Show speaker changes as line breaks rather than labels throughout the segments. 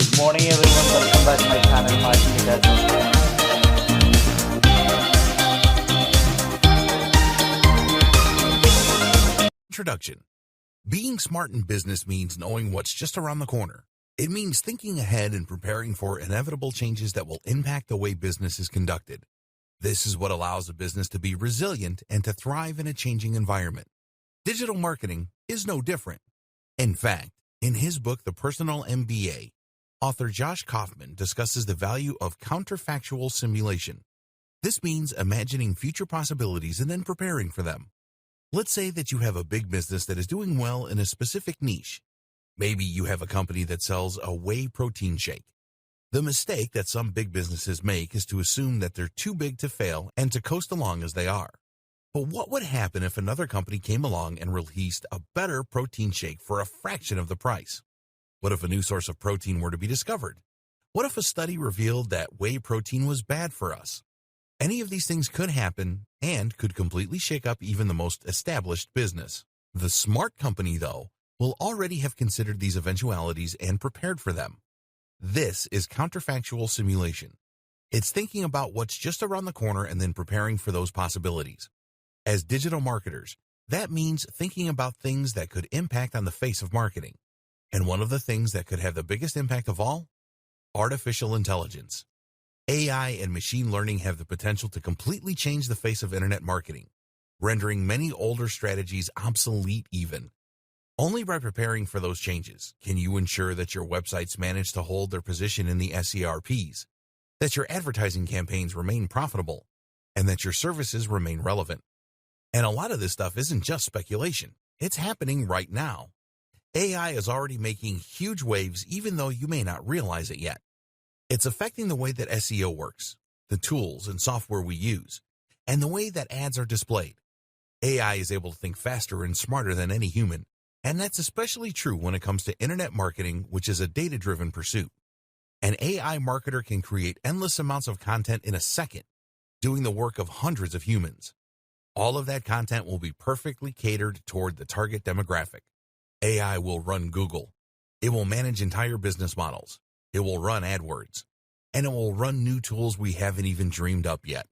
Good morning everyone, welcome back to my channel Marketing.
Introduction. Being smart in business means knowing what's just around the corner. It means thinking ahead and preparing for inevitable changes that will impact the way business is conducted. This is what allows a business to be resilient and to thrive in a changing environment. Digital marketing is no different. In fact, in his book, The Personal MBA, author Josh Kaufman discusses the value of counterfactual simulation. This means imagining future possibilities and then preparing for them. Let's say that you have a big business that is doing well in a specific niche. Maybe you have a company that sells a whey protein shake. The mistake that some big businesses make is to assume that they're too big to fail and to coast along as they are. But what would happen if another company came along and released a better protein shake for a fraction of the price? What if a new source of protein were to be discovered? What if a study revealed that whey protein was bad for us? Any of these things could happen and could completely shake up even the most established business. The smart company, though, will already have considered these eventualities and prepared for them. This is counterfactual simulation. It's thinking about what's just around the corner and then preparing for those possibilities. As digital marketers, that means thinking about things that could impact on the face of marketing. And one of the things that could have the biggest impact of all? Artificial intelligence. AI and machine learning have the potential to completely change the face of internet marketing, rendering many older strategies obsolete even. Only by preparing for those changes can you ensure that your websites manage to hold their position in the SERPs, that your advertising campaigns remain profitable, and that your services remain relevant. And a lot of this stuff isn't just speculation. It's happening right now. AI is already making huge waves even though you may not realize it yet. It's affecting the way that SEO works, the tools and software we use, and the way that ads are displayed. AI is able to think faster and smarter than any human, and that's especially true when it comes to internet marketing, which is a data-driven pursuit. An AI marketer can create endless amounts of content in a second, doing the work of hundreds of humans. All of that content will be perfectly catered toward the target demographic. AI will run Google. It will manage entire business models. It will run AdWords, and it will run new tools we haven't even dreamed up yet.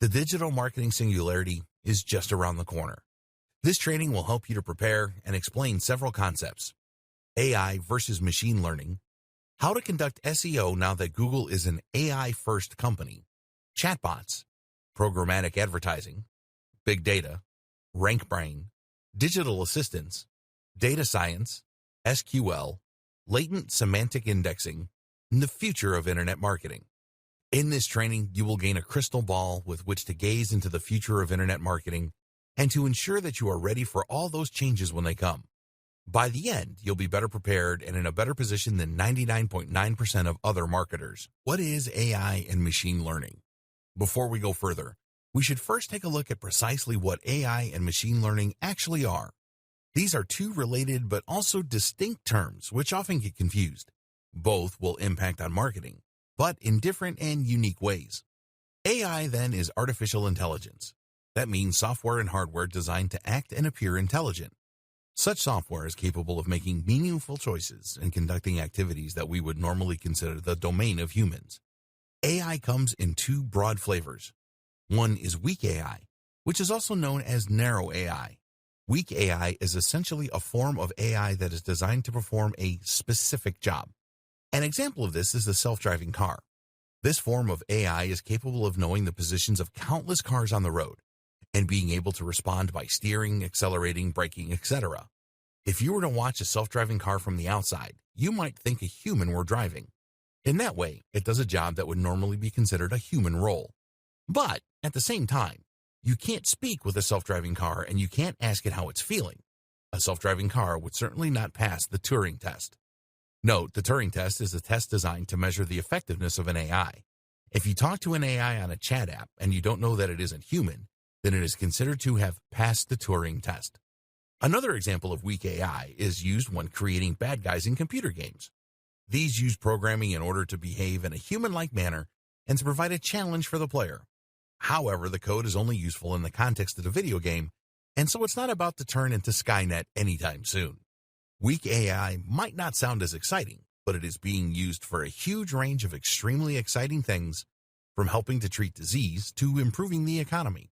The digital marketing singularity is just around the corner. This training will help you to prepare and explain several concepts. AI versus machine learning, how to conduct SEO now that Google is an AI-first company, chatbots, programmatic advertising, big data, RankBrain, digital assistants, data science, SQL, latent semantic indexing, and the future of internet marketing. In this training, you will gain a crystal ball with which to gaze into the future of internet marketing and to ensure that you are ready for all those changes when they come. By the end, you'll be better prepared and in a better position than 99.9% of other marketers. What is AI and machine learning? Before we go further, we should first take a look at precisely what AI and machine learning actually are. These are two related but also distinct terms which often get confused. Both will impact on marketing, but in different and unique ways. AI then is artificial intelligence. That means software and hardware designed to act and appear intelligent. Such software is capable of making meaningful choices and conducting activities that we would normally consider the domain of humans. AI comes in two broad flavors. One is weak AI, which is also known as narrow AI. Weak AI is essentially a form of AI that is designed to perform a specific job. An example of this is the self-driving car. This form of AI is capable of knowing the positions of countless cars on the road and being able to respond by steering, accelerating, braking, etc. If you were to watch a self-driving car from the outside, you might think a human were driving. In that way, it does a job that would normally be considered a human role. But at the same time, you can't speak with a self-driving car and you can't ask it how it's feeling. A self-driving car would certainly not pass the Turing test. Note, the Turing test is a test designed to measure the effectiveness of an AI. If you talk to an AI on a chat app and you don't know that it isn't human, then it is considered to have passed the Turing test. Another example of weak AI is used when creating bad guys in computer games. These use programming in order to behave in a human-like manner and to provide a challenge for the player. However, the code is only useful in the context of the video game, and so it's not about to turn into Skynet anytime soon. Weak AI might not sound as exciting, but it is being used for a huge range of extremely exciting things, from helping to treat disease to improving the economy.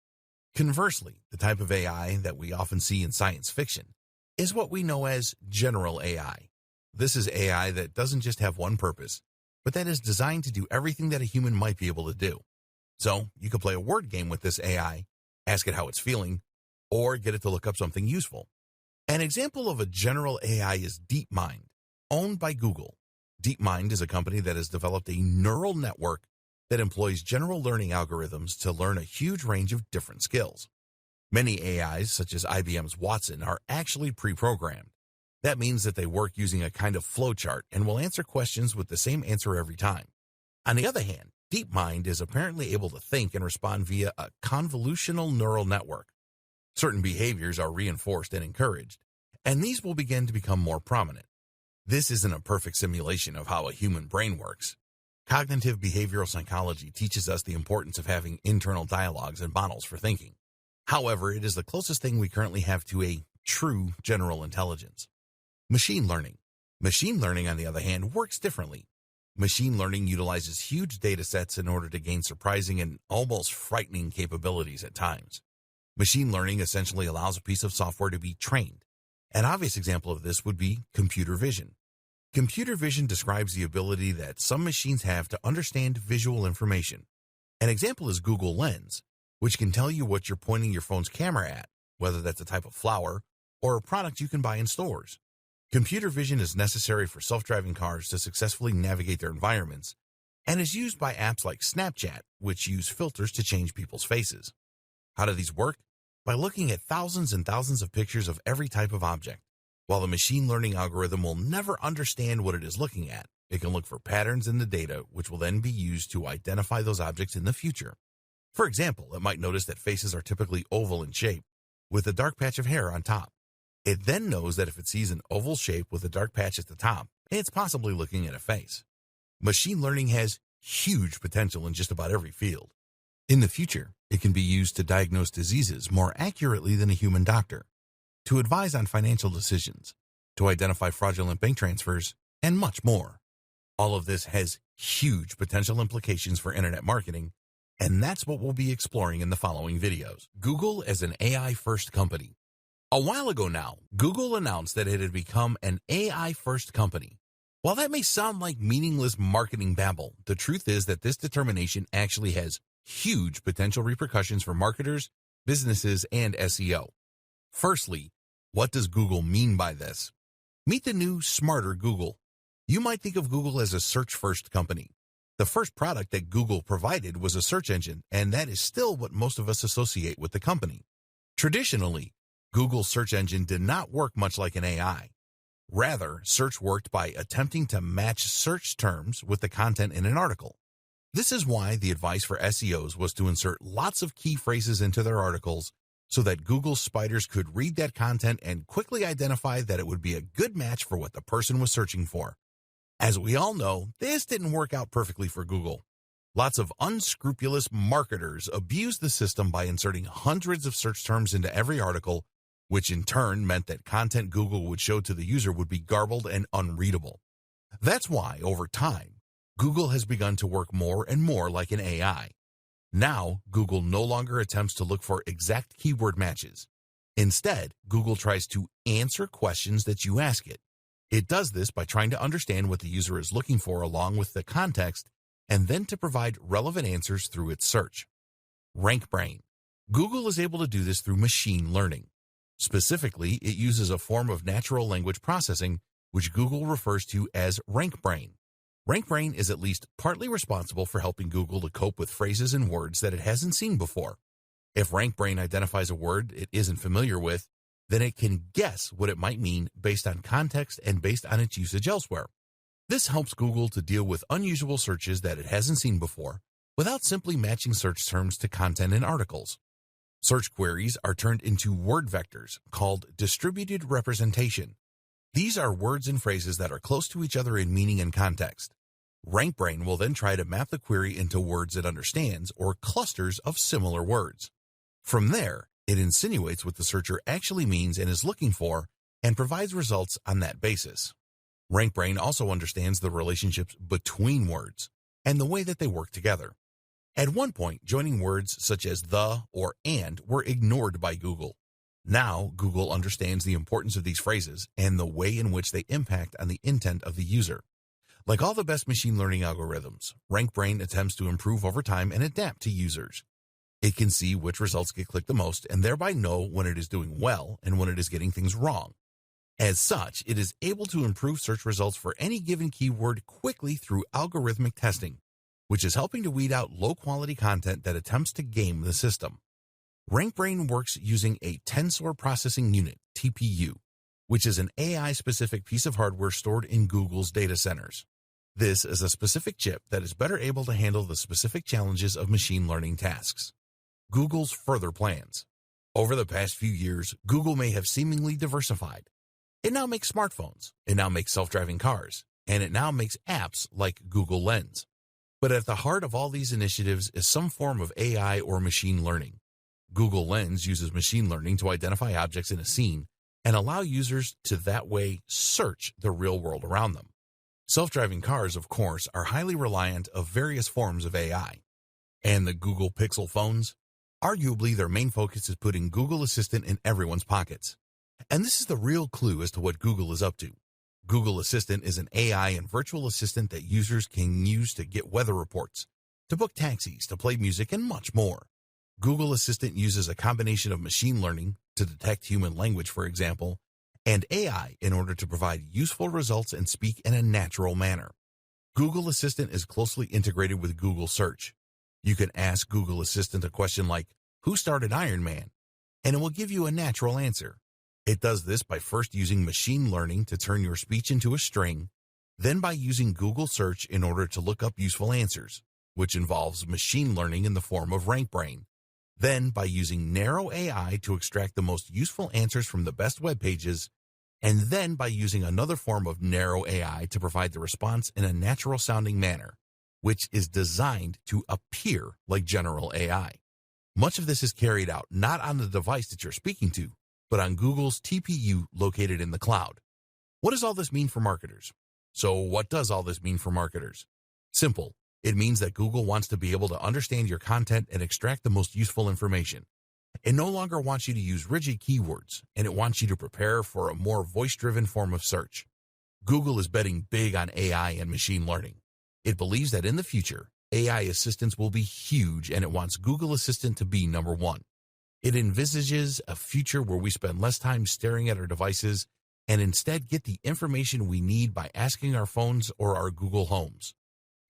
Conversely, the type of AI that we often see in science fiction is what we know as general AI. This is AI that doesn't just have one purpose, but that is designed to do everything that a human might be able to do. So you could play a word game with this AI, ask it how it's feeling, or get it to look up something useful. An example of a general AI is DeepMind, owned by Google. DeepMind is a company that has developed a neural network that employs general learning algorithms to learn a huge range of different skills. Many AIs, such as IBM's Watson, are actually pre-programmed. That means that they work using a kind of flowchart and will answer questions with the same answer every time. On the other hand, DeepMind is apparently able to think and respond via a convolutional neural network. Certain behaviors are reinforced and encouraged, and these will begin to become more prominent. This isn't a perfect simulation of how a human brain works. Cognitive behavioral psychology teaches us the importance of having internal dialogues and models for thinking. However, it is the closest thing we currently have to a true general intelligence. Machine learning. Machine learning, on the other hand, works differently. Machine learning utilizes huge data sets in order to gain surprising and almost frightening capabilities at times. Machine learning essentially allows a piece of software to be trained. An obvious example of this would be computer vision. Computer vision describes the ability that some machines have to understand visual information. An example is Google Lens, which can tell you what you're pointing your phone's camera at, whether that's a type of flower or a product you can buy in stores. Computer vision is necessary for self-driving cars to successfully navigate their environments and is used by apps like Snapchat, which use filters to change people's faces. How do these work? By looking at thousands and thousands of pictures of every type of object. While the machine learning algorithm will never understand what it is looking at, it can look for patterns in the data, which will then be used to identify those objects in the future. For example, it might notice that faces are typically oval in shape, with a dark patch of hair on top. It then knows that if it sees an oval shape with a dark patch at the top, it's possibly looking at a face. Machine learning has huge potential in just about every field. In the future, it can be used to diagnose diseases more accurately than a human doctor, to advise on financial decisions, to identify fraudulent bank transfers, and much more. All of this has huge potential implications for internet marketing, and that's what we'll be exploring in the following videos. Google as an AI-first company. A while ago now, Google announced that it had become an AI-first company. While that may sound like meaningless marketing babble, the truth is that this determination actually has huge potential repercussions for marketers, businesses, and SEO. Firstly, what does Google mean by this? Meet the new, smarter Google. You might think of Google as a search-first company. The first product that Google provided was a search engine, and that is still what most of us associate with the company. Traditionally, Google's search engine did not work much like an AI. Rather, search worked by attempting to match search terms with the content in an article. This is why the advice for SEOs was to insert lots of key phrases into their articles so that Google's spiders could read that content and quickly identify that it would be a good match for what the person was searching for. As we all know, this didn't work out perfectly for Google. Lots of unscrupulous marketers abused the system by inserting hundreds of search terms into every article, which in turn meant that content Google would show to the user would be garbled and unreadable. That's why, over time, Google has begun to work more and more like an AI. Now, Google no longer attempts to look for exact keyword matches. Instead, Google tries to answer questions that you ask it. It does this by trying to understand what the user is looking for along with the context, and then to provide relevant answers through its search. RankBrain. Google is able to do this through machine learning. Specifically, it uses a form of natural language processing, which Google refers to as RankBrain. RankBrain is at least partly responsible for helping Google to cope with phrases and words that it hasn't seen before. If RankBrain identifies a word it isn't familiar with, then it can guess what it might mean based on context and based on its usage elsewhere. This helps Google to deal with unusual searches that it hasn't seen before without simply matching search terms to content in articles. Search queries are turned into word vectors called distributed representation. These are words and phrases that are close to each other in meaning and context. RankBrain will then try to map the query into words it understands or clusters of similar words. From there, it insinuates what the searcher actually means and is looking for and provides results on that basis. RankBrain also understands the relationships between words and the way that they work together. At one point, joining words such as the or and were ignored by Google. Now, Google understands the importance of these phrases and the way in which they impact on the intent of the user. Like all the best machine learning algorithms, RankBrain attempts to improve over time and adapt to users. It can see which results get clicked the most and thereby know when it is doing well and when it is getting things wrong. As such, it is able to improve search results for any given keyword quickly through algorithmic testing, which is helping to weed out low-quality content that attempts to game the system. RankBrain works using a Tensor Processing Unit, TPU, which is an AI-specific piece of hardware stored in Google's data centers. This is a specific chip that is better able to handle the specific challenges of machine learning tasks. Google's further plans. Over the past few years, Google may have seemingly diversified. It now makes smartphones, it now makes self-driving cars, and it now makes apps like Google Lens. But at the heart of all these initiatives is some form of AI or machine learning. Google Lens uses machine learning to identify objects in a scene and allow users to that way search the real world around them. Self-driving cars, of course, are highly reliant of various forms of AI. And the Google Pixel phones? Arguably, their main focus is putting Google Assistant in everyone's pockets. And this is the real clue as to what Google is up to. Google Assistant is an AI and virtual assistant that users can use to get weather reports, to book taxis, to play music, and much more. Google Assistant uses a combination of machine learning to detect human language, for example, and AI in order to provide useful results and speak in a natural manner. Google Assistant is closely integrated with Google Search. You can ask Google Assistant a question like, "Who started Iron Man?" and it will give you a natural answer. It does this by first using machine learning to turn your speech into a string, then by using Google Search in order to look up useful answers, which involves machine learning in the form of RankBrain, then by using narrow AI to extract the most useful answers from the best web pages, and then by using another form of narrow AI to provide the response in a natural-sounding manner, which is designed to appear like general AI. Much of this is carried out not on the device that you're speaking to, but on Google's TPU located in the cloud. What does all this mean for marketers? So what does all this mean for marketers? Simple. It means that Google wants to be able to understand your content and extract the most useful information. It no longer wants you to use rigid keywords, and it wants you to prepare for a more voice-driven form of search. Google is betting big on AI and machine learning. It believes that in the future, AI assistants will be huge, and it wants Google Assistant to be number one. It envisages a future where we spend less time staring at our devices and instead get the information we need by asking our phones or our Google Homes.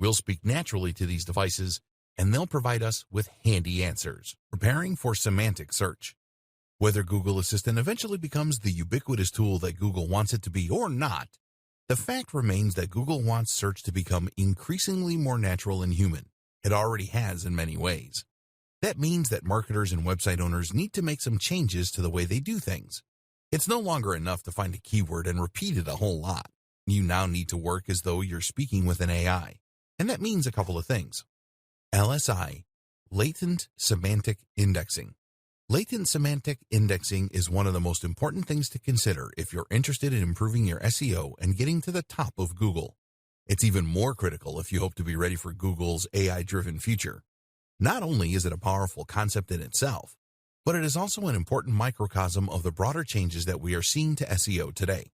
We'll speak naturally to these devices, and they'll provide us with handy answers. Preparing for semantic search. Whether Google Assistant eventually becomes the ubiquitous tool that Google wants it to be or not, the fact remains that Google wants search to become increasingly more natural and human. It already has in many ways. That means that marketers and website owners need to make some changes to the way they do things. It's no longer enough to find a keyword and repeat it a whole lot. You now need to work as though you're speaking with an AI. And that means a couple of things. LSI, latent semantic indexing. Latent semantic indexing is one of the most important things to consider if you're interested in improving your SEO and getting to the top of Google. It's even more critical if you hope to be ready for Google's AI-driven future. Not only is it a powerful concept in itself, but it is also an important microcosm of the broader changes that we are seeing to SEO today.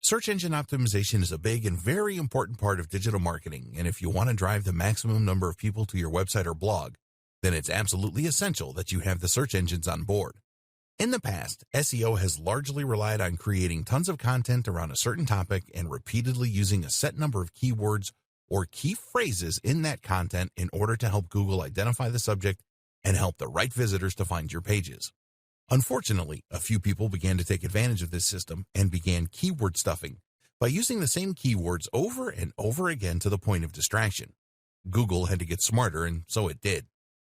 Search engine optimization is a big and very important part of digital marketing, and if you want to drive the maximum number of people to your website or blog, then it's absolutely essential that you have the search engines on board. In the past, SEO has largely relied on creating tons of content around a certain topic and repeatedly using a set number of keywords or key phrases in that content in order to help Google identify the subject and help the right visitors to find your pages. Unfortunately, a few people began to take advantage of this system and began keyword stuffing by using the same keywords over and over again to the point of distraction. Google had to get smarter, and so it did.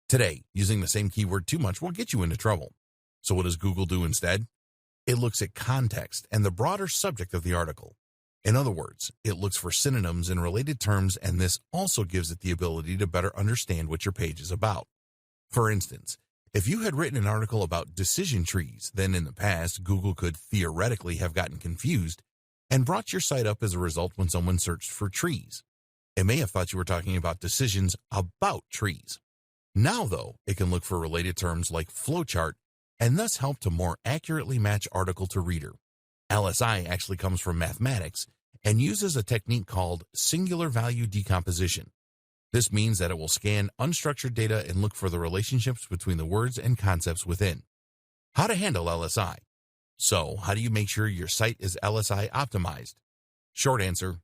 Today, using the same keyword too much will get you into trouble. So what does Google do instead? It looks at context and the broader subject of the article. In other words, it looks for synonyms and related terms, and this also gives it the ability to better understand what your page is about. For instance, if you had written an article about decision trees, then in the past, Google could theoretically have gotten confused and brought your site up as a result when someone searched for trees. It may have thought you were talking about decisions about trees. Now, though, it can look for related terms like flowchart and thus help to more accurately match article to reader. LSI actually comes from mathematics and uses a technique called singular value decomposition. This means that it will scan unstructured data and look for the relationships between the words and concepts within. How to handle LSI. So, how do you make sure your site is LSI optimized? Short answer,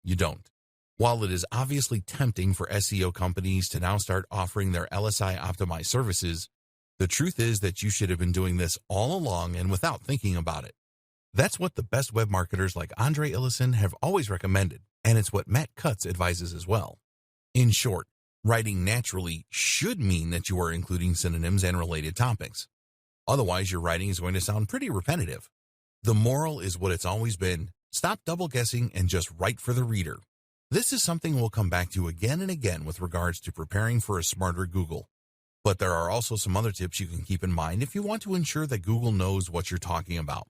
you don't. While it is obviously tempting for SEO companies to now start offering their LSI optimized services, the truth is that you should have been doing this all along and without thinking about it. That's what the best web marketers like Andre Illison have always recommended, and it's what Matt Cutts advises as well. In short, writing naturally should mean that you are including synonyms and related topics. Otherwise, your writing is going to sound pretty repetitive. The moral is what it's always been: stop double guessing and just write for the reader. This is something we'll come back to again and again with regards to preparing for a smarter Google. But there are also some other tips you can keep in mind if you want to ensure that Google knows what you're talking about.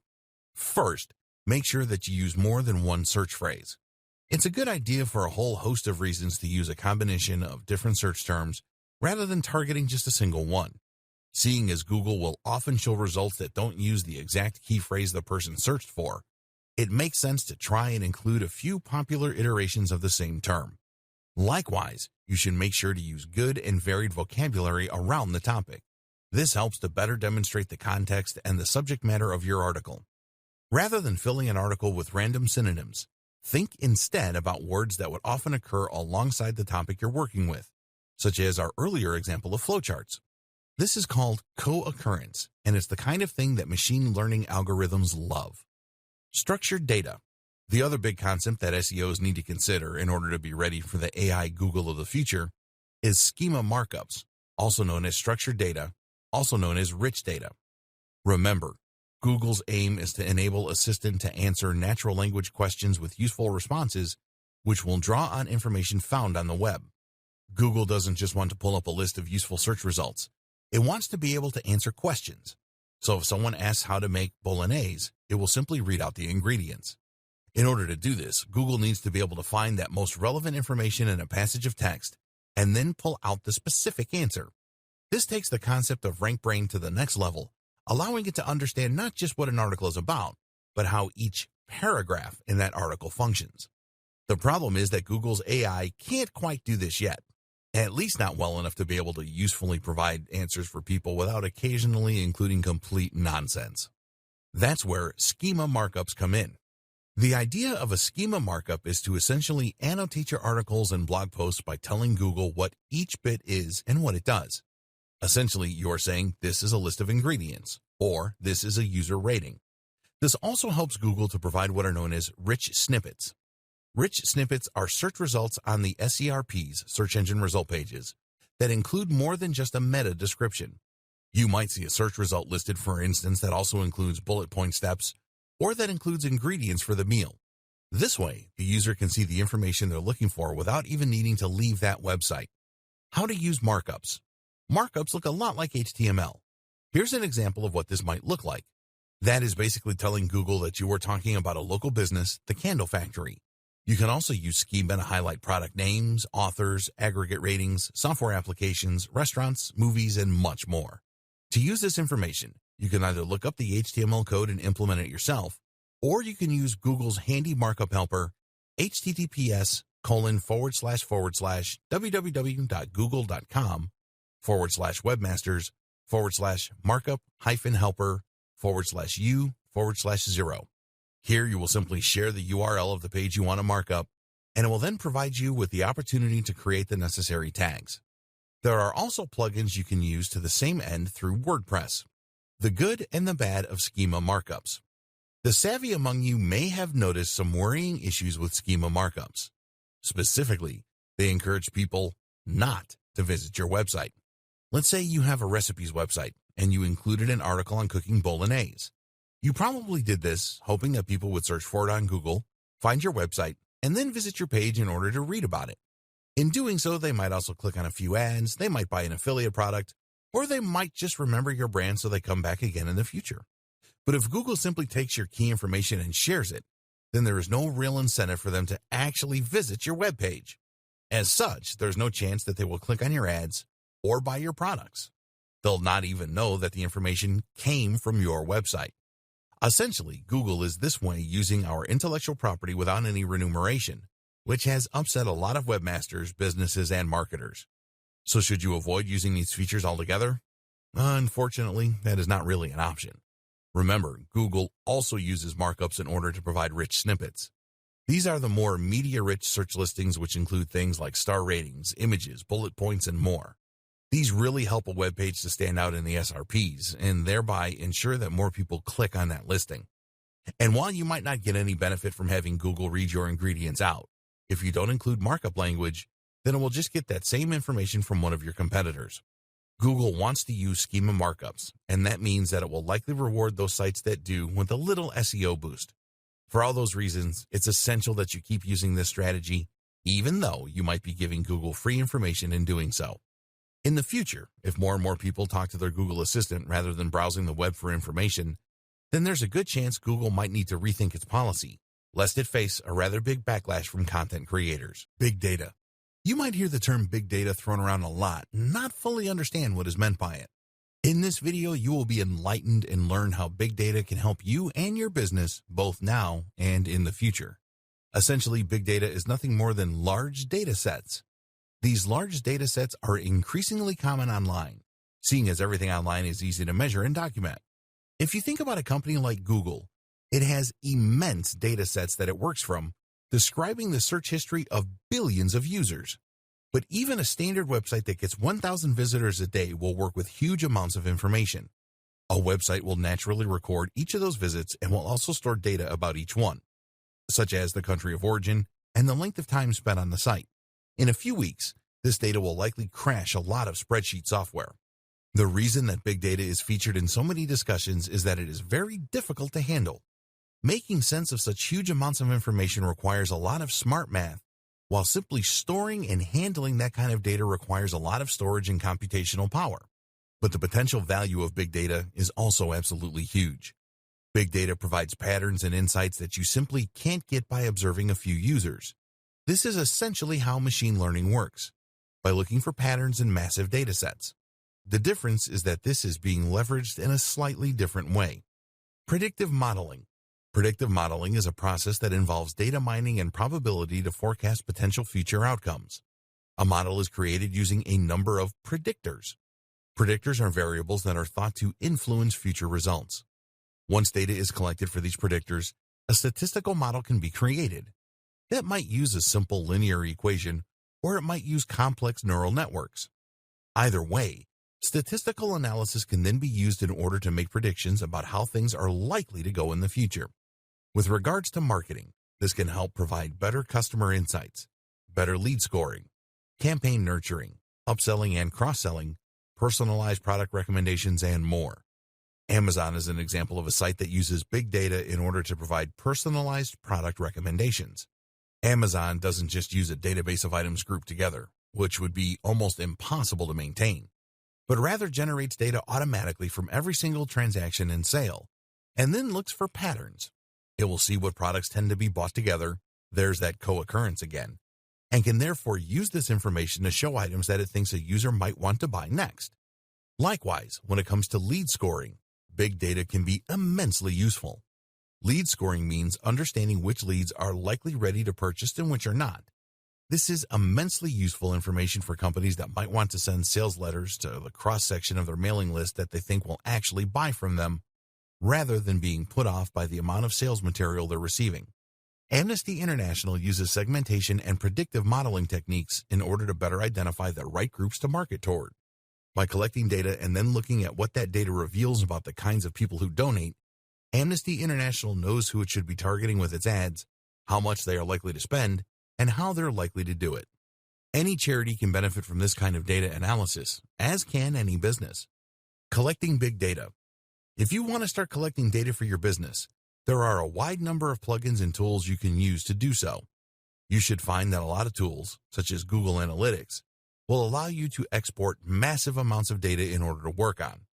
First, make sure that you use more than one search phrase. It's a good idea for a whole host of reasons to use a combination of different search terms rather than targeting just a single one. Seeing as Google will often show results that don't use the exact key phrase the person searched for, it makes sense to try and include a few popular iterations of the same term. Likewise, you should make sure to use good and varied vocabulary around the topic. This helps to better demonstrate the context and the subject matter of your article. Rather than filling an article with random synonyms, think instead about words that would often occur alongside the topic you're working with, such as our earlier example of flowcharts. This is called co-occurrence, and it's the kind of thing that machine learning algorithms love. Structured data. The other big concept that SEOs need to consider in order to be ready for the AI Google of the future is schema markups, also known as structured data, also known as rich data. Remember, Google's aim is to enable Assistant to answer natural language questions with useful responses, which will draw on information found on the web. Google doesn't just want to pull up a list of useful search results. It wants to be able to answer questions. So if someone asks how to make bolognese, it will simply read out the ingredients. In order to do this, Google needs to be able to find that most relevant information in a passage of text and then pull out the specific answer. This takes the concept of rank brain to the next level, allowing it to understand not just what an article is about, but how each paragraph in that article functions. The problem is that Google's AI can't quite do this yet, at least not well enough to be able to usefully provide answers for people without occasionally including complete nonsense. That's where schema markups come in. The idea of a schema markup is to essentially annotate your articles and blog posts by telling Google what each bit is and what it does. Essentially, you're saying this is a list of ingredients, or this is a user rating. This also helps Google to provide what are known as rich snippets. Rich snippets are search results on the SERP's search engine result pages that include more than just a meta description. You might see a search result listed, for instance, that also includes bullet point steps, or that includes ingredients for the meal. This way, the user can see the information they're looking for without even needing to leave that website. How to use markups. Markups look a lot like HTML. Here's an example of what this might look like. That is basically telling Google that you are talking about a local business, the Candle Factory. You can also use schema to highlight product names, authors, aggregate ratings, software applications, restaurants, movies, and much more. To use this information, you can either look up the HTML code and implement it yourself, or you can use Google's handy markup helper, https://www.google.com/markup-helper/u/0. Here you will simply share the URL of the page you want to mark up, and it will then provide you with the opportunity to create the necessary tags. There are also plugins you can use to the same end through WordPress. The good and the bad of schema markups. The savvy among you may have noticed some worrying issues with schema markups. Specifically, they encourage people not to visit your website. Let's say you have a recipes website and you included an article on cooking bolognese. You probably did this hoping that people would search for it on Google, find your website, and then visit your page in order to read about it. In doing so, they might also click on a few ads, they might buy an affiliate product, or they might just remember your brand so they come back again in the future. But if Google simply takes your key information and shares it, then there is no real incentive for them to actually visit your webpage. As such, there's no chance that they will click on your ads or buy your products. They'll not even know that the information came from your website. Essentially, Google is this way using our intellectual property without any remuneration, which has upset a lot of webmasters, businesses, and marketers. So should you avoid using these features altogether? Unfortunately, that is not really an option. Remember, Google also uses markups in order to provide rich snippets. These are the more media-rich search listings, which include things like star ratings, images, bullet points, and more. These really help a web page to stand out in the SRPs and thereby ensure that more people click on that listing. And while you might not get any benefit from having Google read your ingredients out, if you don't include markup language, then it will just get that same information from one of your competitors. Google wants to use schema markups, and that means that it will likely reward those sites that do with a little SEO boost. For all those reasons, it's essential that you keep using this strategy, even though you might be giving Google free information in doing so. In the future, if more and more people talk to their Google Assistant rather than browsing the web for information, then there's a good chance Google might need to rethink its policy, lest it face a rather big backlash from content creators. Big data. You might hear the term big data thrown around a lot and not fully understand what is meant by it. In this video, you will be enlightened and learn how big data can help you and your business both now and in the future. Essentially, big data is nothing more than large data sets. These large data sets are increasingly common online, seeing as everything online is easy to measure and document. If you think about a company like Google, it has immense data sets that it works from, describing the search history of billions of users. But even a standard website that gets 1,000 visitors a day will work with huge amounts of information. A website will naturally record each of those visits and will also store data about each one, such as the country of origin and the length of time spent on the site. In a few weeks, this data will likely crash a lot of spreadsheet software. The reason that big data is featured in so many discussions is that it is very difficult to handle. Making sense of such huge amounts of information requires a lot of smart math, while simply storing and handling that kind of data requires a lot of storage and computational power. But the potential value of big data is also absolutely huge. Big data provides patterns and insights that you simply can't get by observing a few users. This is essentially how machine learning works, by looking for patterns in massive data sets. The difference is that this is being leveraged in a slightly different way. Predictive modeling. Predictive modeling is a process that involves data mining and probability to forecast potential future outcomes. A model is created using a number of predictors. Predictors are variables that are thought to influence future results. Once data is collected for these predictors, a statistical model can be created. That might use a simple linear equation, or it might use complex neural networks. Either way, statistical analysis can then be used in order to make predictions about how things are likely to go in the future. With regards to marketing, this can help provide better customer insights, better lead scoring, campaign nurturing, upselling and cross-selling, personalized product recommendations, and more. Amazon is an example of a site that uses big data in order to provide personalized product recommendations. Amazon doesn't just use a database of items grouped together, which would be almost impossible to maintain, but rather generates data automatically from every single transaction and sale, and then looks for patterns. It will see what products tend to be bought together, there's that co-occurrence again, and can therefore use this information to show items that it thinks a user might want to buy next. Likewise, when it comes to lead scoring, big data can be immensely useful. Lead scoring means understanding which leads are likely ready to purchase and which are not. This is immensely useful information for companies that might want to send sales letters to the cross-section of their mailing list that they think will actually buy from them, rather than being put off by the amount of sales material they're receiving. Amnesty International uses segmentation and predictive modeling techniques in order to better identify the right groups to market toward. By collecting data and then looking at what that data reveals about the kinds of people who donate, Amnesty International knows who it should be targeting with its ads, how much they are likely to spend, and how they're likely to do it. Any charity can benefit from this kind of data analysis, as can any business. Collecting big data. If you want to start collecting data for your business, there are a wide number of plugins and tools you can use to do so. You should find that a lot of tools, such as Google Analytics, will allow you to export massive amounts of data in order to work on.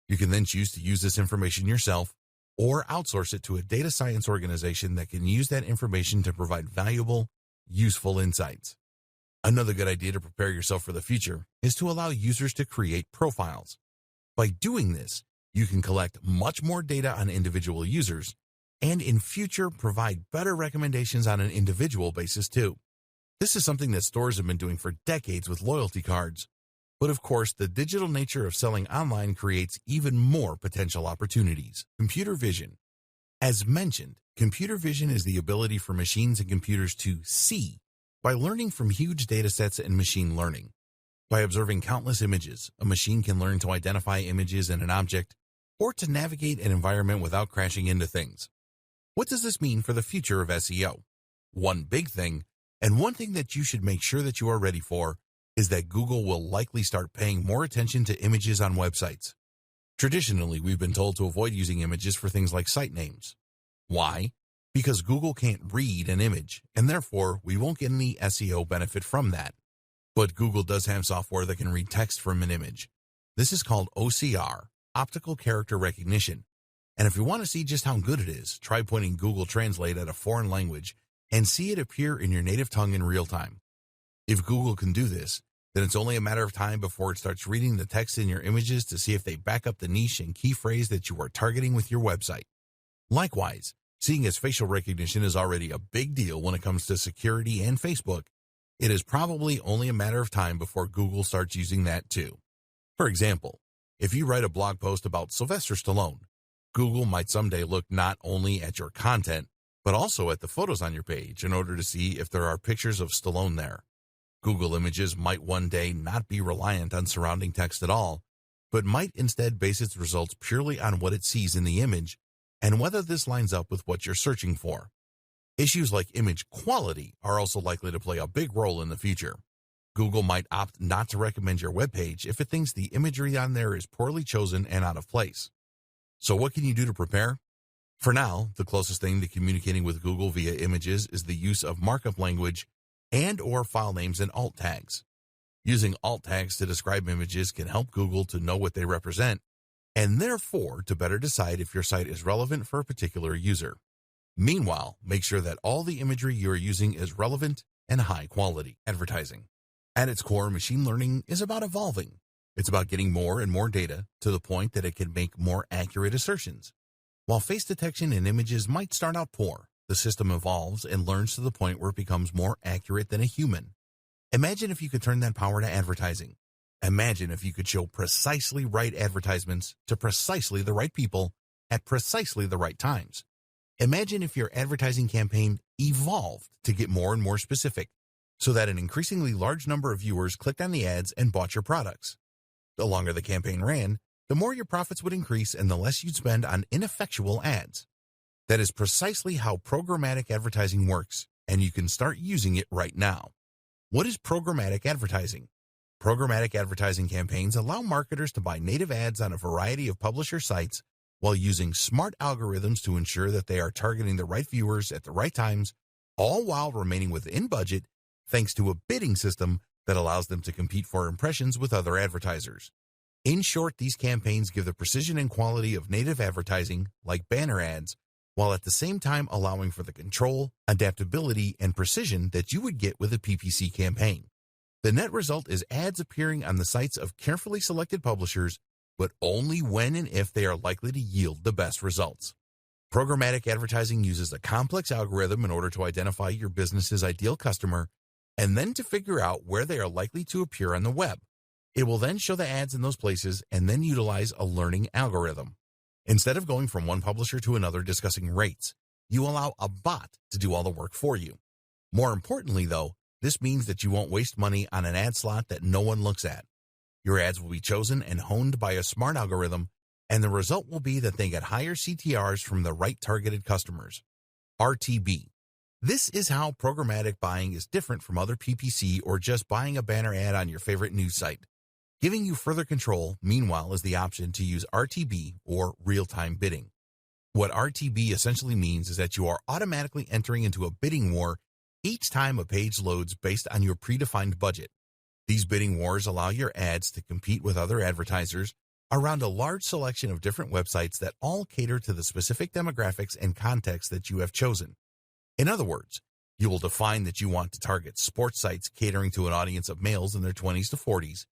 You can then choose to use this information yourself, or outsource it to a data science organization that can use that information to provide valuable, useful insights. Another good idea to prepare yourself for the future is to allow users to create profiles. By doing this, you can collect much more data on individual users and in future provide better recommendations on an individual basis too. This is something that stores have been doing for decades with loyalty cards. But of course, the digital nature of selling online creates even more potential opportunities. Computer vision. As mentioned, computer vision is the ability for machines and computers to see by learning from huge data sets and machine learning. By observing countless images, a machine can learn to identify images in an object or to navigate an environment without crashing into things. What does this mean for the future of SEO? One big thing, and one thing that you should make sure that you are ready for, is that Google will likely start paying more attention to images on websites. Traditionally, we've been told to avoid using images for things like site names. Why? Because Google can't read an image, and therefore we won't get any SEO benefit from that. But Google does have software that can read text from an image. This is called OCR, Optical Character Recognition. And if you want to see just how good it is, try pointing Google Translate at a foreign language and see it appear in your native tongue in real time. If Google can do this, then it's only a matter of time before it starts reading the text in your images to see if they back up the niche and key phrase that you are targeting with your website. Likewise, seeing as facial recognition is already a big deal when it comes to security and Facebook, it is probably only a matter of time before Google starts using that too. For example, if you write a blog post about Sylvester Stallone, Google might someday look not only at your content, but also at the photos on your page in order to see if there are pictures of Stallone there. Google Images might one day not be reliant on surrounding text at all, but might instead base its results purely on what it sees in the image and whether this lines up with what you're searching for. Issues like image quality are also likely to play a big role in the future. Google might opt not to recommend your webpage if it thinks the imagery on there is poorly chosen and out of place. So what can you do to prepare? For now, the closest thing to communicating with Google via images is the use of markup language and/or file names and alt tags. Using alt tags to describe images can help Google to know what they represent and therefore to better decide if your site is relevant for a particular user. Meanwhile, make sure that all the imagery you are using is relevant and high quality. Advertising. At its core, machine learning is about evolving. It's about getting more and more data to the point that it can make more accurate assertions. While face detection in images might start out poor, the system evolves and learns to the point where it becomes more accurate than a human. Imagine if you could turn that power to advertising. Imagine if you could show precisely right advertisements to precisely the right people at precisely the right times. Imagine if your advertising campaign evolved to get more and more specific, so that an increasingly large number of viewers clicked on the ads and bought your products. The longer the campaign ran, the more your profits would increase and the less you'd spend on ineffectual ads. That is precisely how programmatic advertising works, and you can start using it right now. What is programmatic advertising? Programmatic advertising campaigns allow marketers to buy native ads on a variety of publisher sites while using smart algorithms to ensure that they are targeting the right viewers at the right times, all while remaining within budget, thanks to a bidding system that allows them to compete for impressions with other advertisers. In short, these campaigns give the precision and quality of native advertising, like banner ads, while at the same time allowing for the control, adaptability, and precision that you would get with a PPC campaign. The net result is ads appearing on the sites of carefully selected publishers, but only when and if they are likely to yield the best results. Programmatic advertising uses a complex algorithm in order to identify your business's ideal customer and then to figure out where they are likely to appear on the web. It will then show the ads in those places and then utilize a learning algorithm. Instead of going from one publisher to another discussing rates, you allow a bot to do all the work for you. More importantly, though, this means that you won't waste money on an ad slot that no one looks at. Your ads will be chosen and honed by a smart algorithm, and the result will be that they get higher CTRs from the right targeted customers. RTB. This is how programmatic buying is different from other PPC or just buying a banner ad on your favorite news site. Giving you further control, meanwhile, is the option to use RTB or real-time bidding. What RTB essentially means is that you are automatically entering into a bidding war each time a page loads based on your predefined budget. These bidding wars allow your ads to compete with other advertisers, around a large selection of different websites that all cater to the specific demographics and context that you have chosen. In other words, you will define that you want to target sports sites catering to an audience of males in their 20s to 40s,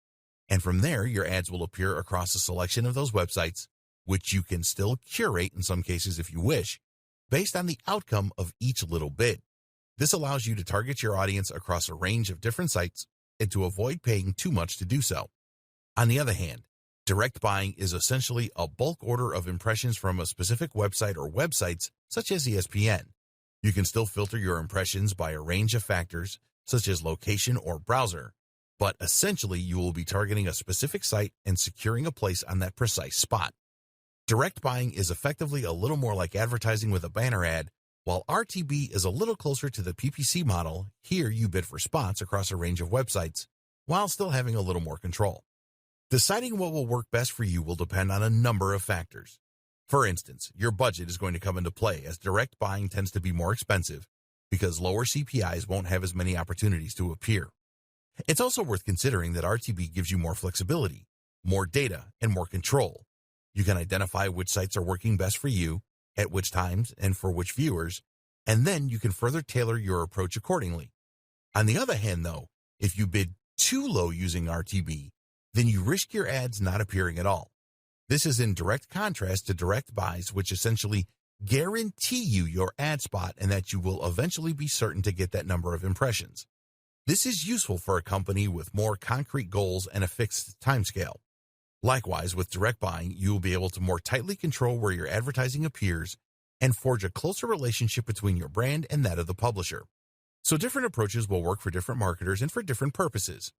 and from there your ads will appear across a selection of those websites, which you can still curate in some cases if you wish, based on the outcome of each little bid. This allows you to target your audience across a range of different sites and to avoid paying too much to do so. On the other hand, direct buying is essentially a bulk order of impressions from a specific website or websites such as ESPN. You can still filter your impressions by a range of factors such as location or browser, but essentially you will be targeting a specific site and securing a place on that precise spot. Direct buying is effectively a little more like advertising with a banner ad, while RTB is a little closer to the PPC model. Here you bid for spots across a range of websites, while still having a little more control. Deciding what will work best for you will depend on a number of factors. For instance, your budget is going to come into play, as direct buying tends to be more expensive because lower CPIs won't have as many opportunities to appear. It's also worth considering that RTB gives you more flexibility, more data, and more control. You can identify which sites are working best for you, at which times, and for which viewers, and then you can further tailor your approach accordingly. On the other hand, though, if you bid too low using RTB, then you risk your ads not appearing at all. This is in direct contrast to direct buys, which essentially guarantee you your ad spot and that you will eventually be certain to get that number of impressions. This is useful for a company with more concrete goals and a fixed timescale. Likewise, with direct buying, you will be able to more tightly control where your advertising appears and forge a closer relationship between your brand and that of the publisher. So different approaches will work for different marketers and for different purposes.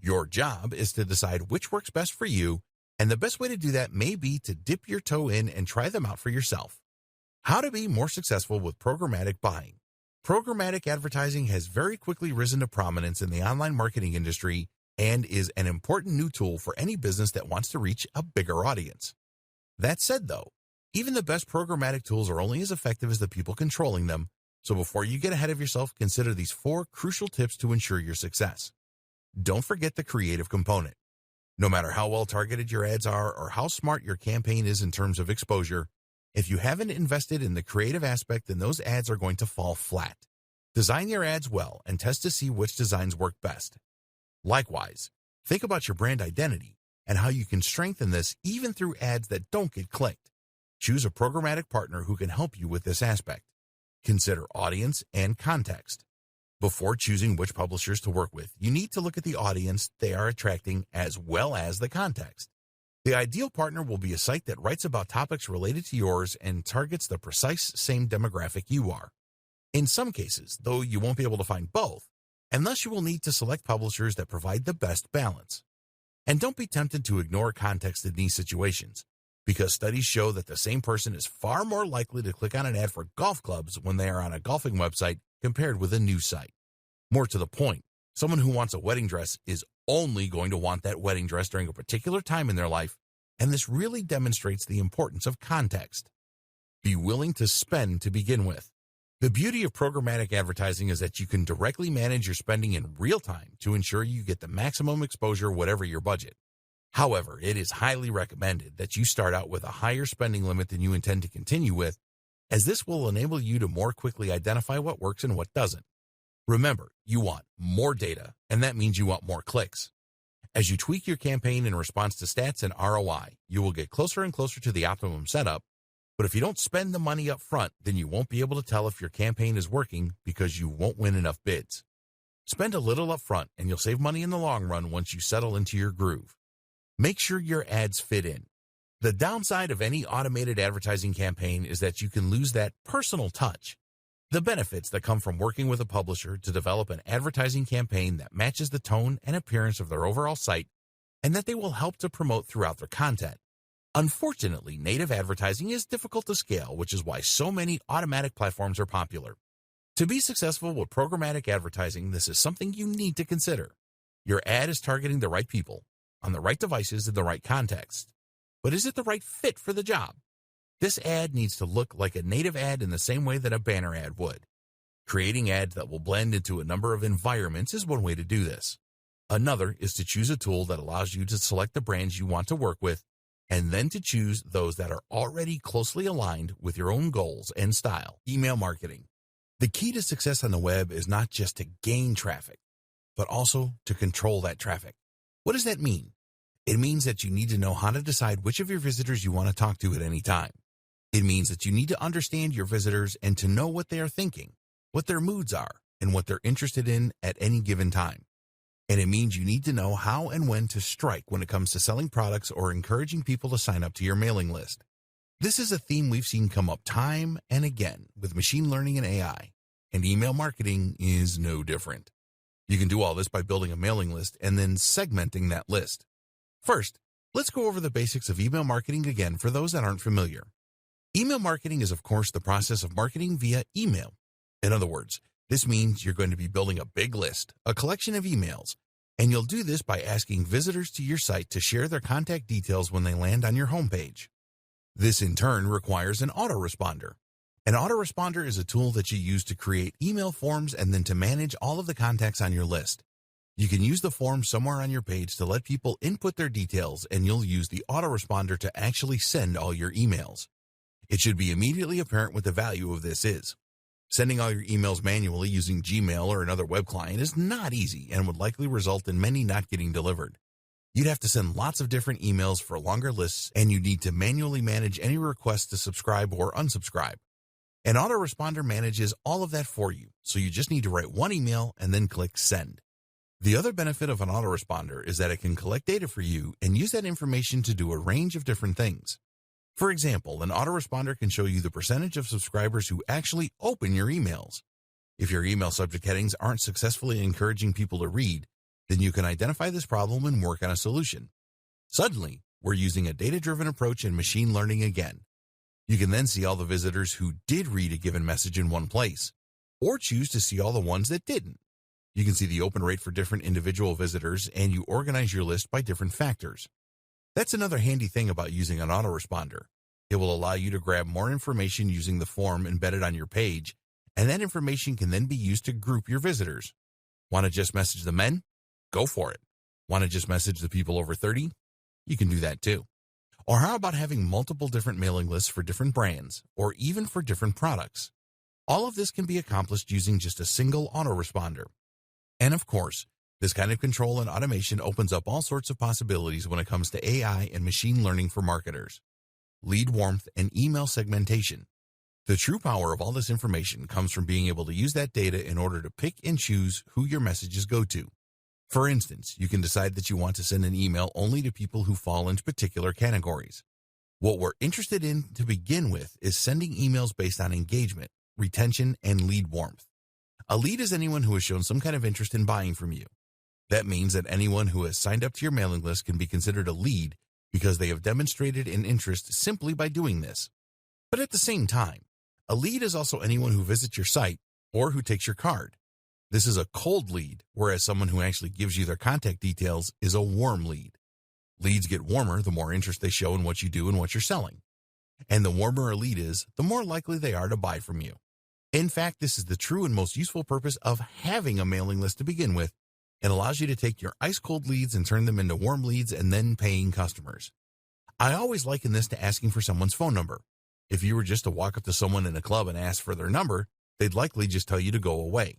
Your job is to decide which works best for you, and the best way to do that may be to dip your toe in and try them out for yourself. How to be more successful with programmatic buying. Programmatic advertising has very quickly risen to prominence in the online marketing industry and is an important new tool for any business that wants to reach a bigger audience. That said, though, even the best programmatic tools are only as effective as the people controlling them, so before you get ahead of yourself, consider these 4 crucial tips to ensure your success. Don't forget the creative component. No matter how well targeted your ads are or how smart your campaign is in terms of exposure, if you haven't invested in the creative aspect, then those ads are going to fall flat. Design your ads well and test to see which designs work best. Likewise, think about your brand identity and how you can strengthen this even through ads that don't get clicked. Choose a programmatic partner who can help you with this aspect. Consider audience and context. Before choosing which publishers to work with, you need to look at the audience they are attracting as well as the context. The ideal partner will be a site that writes about topics related to yours and targets the precise same demographic you are. In some cases, though, you won't be able to find both, and thus you will need to select publishers that provide the best balance. And don't be tempted to ignore context in these situations, because studies show that the same person is far more likely to click on an ad for golf clubs when they are on a golfing website compared with a news site. More to the point, someone who wants a wedding dress is only going to want that wedding dress during a particular time in their life, and this really demonstrates the importance of context. Be willing to spend to begin with. The beauty of programmatic advertising is that you can directly manage your spending in real time to ensure you get the maximum exposure whatever your budget. However, it is highly recommended that you start out with a higher spending limit than you intend to continue with, as this will enable you to more quickly identify what works and what doesn't. Remember, you want more data, and that means you want more clicks. As you tweak your campaign in response to stats and ROI, you will get closer and closer to the optimum setup, but if you don't spend the money up front, then you won't be able to tell if your campaign is working because you won't win enough bids. Spend a little up front, and you'll save money in the long run once you settle into your groove. Make sure your ads fit in. The downside of any automated advertising campaign is that you can lose that personal touch. The benefits that come from working with a publisher to develop an advertising campaign that matches the tone and appearance of their overall site, and that they will help to promote throughout their content. Unfortunately, native advertising is difficult to scale, which is why so many automatic platforms are popular. To be successful with programmatic advertising, this is something you need to consider. Your ad is targeting the right people, on the right devices in the right context. But is it the right fit for the job? This ad needs to look like a native ad in the same way that a banner ad would. Creating ads that will blend into a number of environments is one way to do this. Another is to choose a tool that allows you to select the brands you want to work with and then to choose those that are already closely aligned with your own goals and style. Email marketing. The key to success on the web is not just to gain traffic, but also to control that traffic. What does that mean? It means that you need to know how to decide which of your visitors you want to talk to at any time. It means that you need to understand your visitors and to know what they are thinking, what their moods are, and what they're interested in at any given time. And it means you need to know how and when to strike when it comes to selling products or encouraging people to sign up to your mailing list. This is a theme we've seen come up time and again with machine learning and AI, and email marketing is no different. You can do all this by building a mailing list and then segmenting that list. First, let's go over the basics of email marketing again for those that aren't familiar. Email marketing is, of course, the process of marketing via email. In other words, this means you're going to be building a big list, a collection of emails, and you'll do this by asking visitors to your site to share their contact details when they land on your homepage. This, in turn, requires an autoresponder. An autoresponder is a tool that you use to create email forms and then to manage all of the contacts on your list. You can use the form somewhere on your page to let people input their details, and you'll use the autoresponder to actually send all your emails. It should be immediately apparent what the value of this is. Sending all your emails manually using Gmail or another web client is not easy and would likely result in many not getting delivered. You'd have to send lots of different emails for longer lists, and you need to manually manage any requests to subscribe or unsubscribe. An autoresponder manages all of that for you, so you just need to write one email and then click send. The other benefit of an autoresponder is that it can collect data for you and use that information to do a range of different things. For example, an autoresponder can show you the percentage of subscribers who actually open your emails. If your email subject headings aren't successfully encouraging people to read, then you can identify this problem and work on a solution. Suddenly, we're using a data-driven approach in machine learning again. You can then see all the visitors who did read a given message in one place, or choose to see all the ones that didn't. You can see the open rate for different individual visitors, and you organize your list by different factors. That's another handy thing about using an autoresponder. It will allow you to grab more information using the form embedded on your page, and that information can then be used to group your visitors. Want to just message the men? Go for it. Want to just message the people over 30? You can do that too. Or how about having multiple different mailing lists for different brands, or even for different products? All of this can be accomplished using just a single autoresponder. And of course, this kind of control and automation opens up all sorts of possibilities when it comes to AI and machine learning for marketers. Lead warmth and email segmentation. The true power of all this information comes from being able to use that data in order to pick and choose who your messages go to. For instance, you can decide that you want to send an email only to people who fall into particular categories. What we're interested in to begin with is sending emails based on engagement, retention, and lead warmth. A lead is anyone who has shown some kind of interest in buying from you. That means that anyone who has signed up to your mailing list can be considered a lead because they have demonstrated an interest simply by doing this. But at the same time, a lead is also anyone who visits your site or who takes your card. This is a cold lead, whereas someone who actually gives you their contact details is a warm lead. Leads get warmer the more interest they show in what you do and what you're selling. And the warmer a lead is, the more likely they are to buy from you. In fact, this is the true and most useful purpose of having a mailing list to begin with. It allows you to take your ice-cold leads and turn them into warm leads and then paying customers. I always liken this to asking for someone's phone number. If you were just to walk up to someone in a club and ask for their number, they'd likely just tell you to go away.